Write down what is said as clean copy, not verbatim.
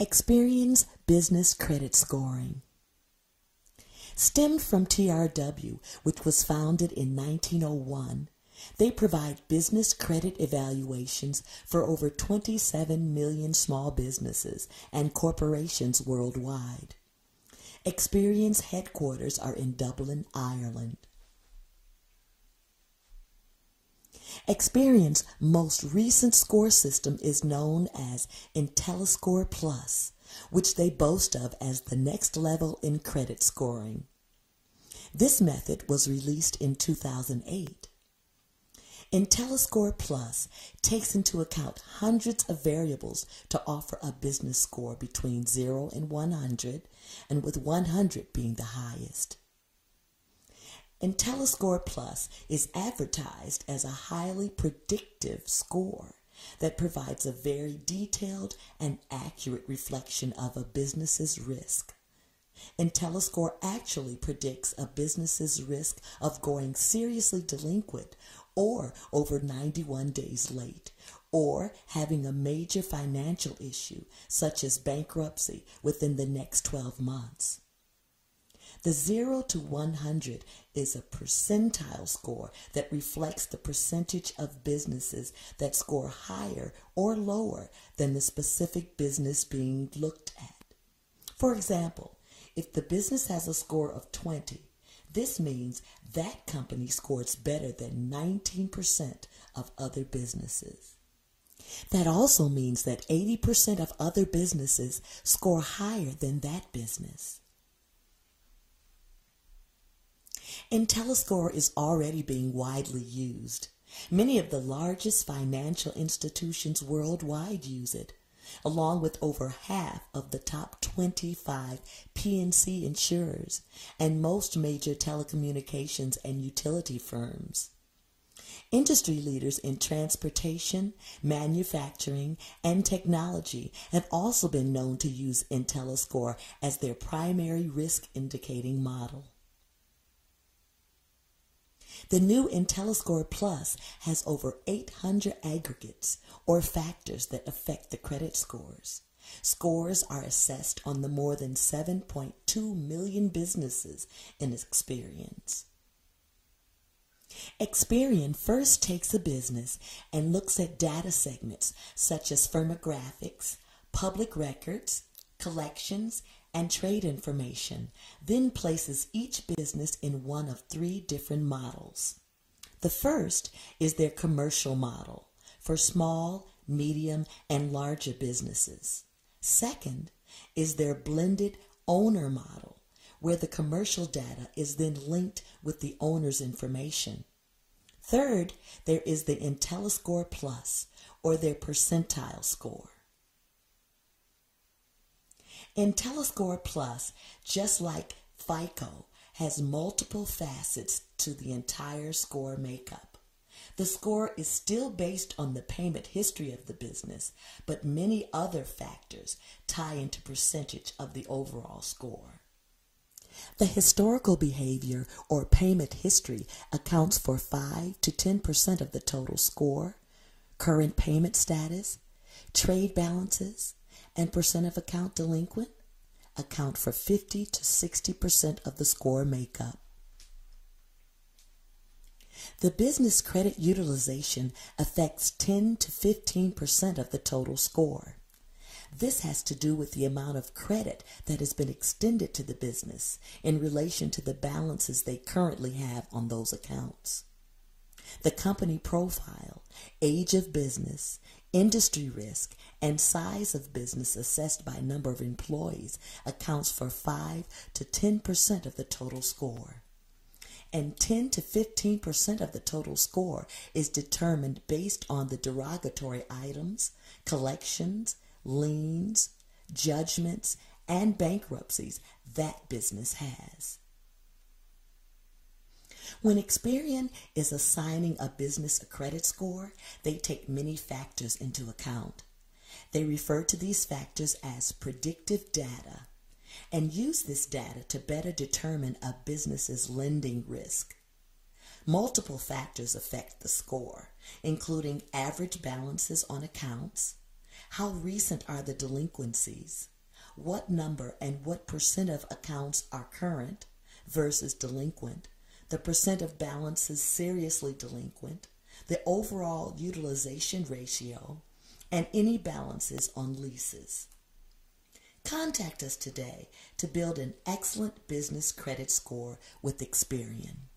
Experians business credit scoring. Stemmed from TRW, which was founded in 1901, they provide business credit evaluations for over 27 million small businesses and corporations worldwide. Experians headquarters are in Dublin, Ireland. Experians' most recent score system is known as IntelliScore Plus, which they boast of as the next level in credit scoring. This method was released in 2008. IntelliScore Plus takes into account hundreds of variables to offer a business score between 0 and 100, and with 100 being the highest. IntelliScore Plus is advertised as a highly predictive score that provides a very detailed and accurate reflection of a business's risk. IntelliScore actually predicts a business's risk of going seriously delinquent or over 91 days late, or having a major financial issue such as bankruptcy within the next 12 months. The 0 to 100 is a percentile score that reflects the percentage of businesses that score higher or lower than the specific business being looked at. For example, if the business has a score of 20, this means that company scores better than 19% of other businesses. That also means that 80% of other businesses score higher than that business. IntelliScore is already being widely used. Many of the largest financial institutions worldwide use it, along with over half of the top 25 P&C insurers and most major telecommunications and utility firms. Industry leaders in transportation, manufacturing, and technology have also been known to use IntelliScore as their primary risk indicating model. The new IntelliScore Plus has over 800 aggregates or factors that affect the credit scores. Scores are assessed on the more than 7.2 million businesses in Experians. Experian first takes a business and looks at data segments such as firmographics, public records, collections, and trade information, then places each business in one of 3 different models. The first is their commercial model for small, medium, and larger businesses. Second is their blended owner model, where the commercial data is then linked with the owner's information. Third, there is the IntelliScore Plus, or their percentile score. IntelliScore Plus, just like FICO, has multiple facets to the entire score makeup. The score is still based on the payment history of the business, but many other factors tie into percentage of the overall score. The historical behavior or payment history accounts for 5 to 10% of the total score. Current payment status, trade balances, and percent of account delinquent account for 50 to 60% of the score makeup. The business credit utilization affects 10 to 15% of the total score. This has to do with the amount of credit that has been extended to the business in relation to the balances they currently have on those accounts. The company profile, age of business, industry risk, and size of business assessed by number of employees accounts for 5 to 10% of the total score. And 10 to 15% of the total score is determined based on the derogatory items, collections, liens, judgments, and bankruptcies that business has. When Experian is assigning a business a credit score, they take many factors into account. They refer to these factors as predictive data and use this data to better determine a business's lending risk. Multiple factors affect the score, including average balances on accounts, How recent are the delinquencies? What number and what percent of accounts are current versus delinquent? The percent of balances seriously delinquent, the overall utilization ratio, and any balances on leases. Contact us today to build an excellent business credit score with Experian.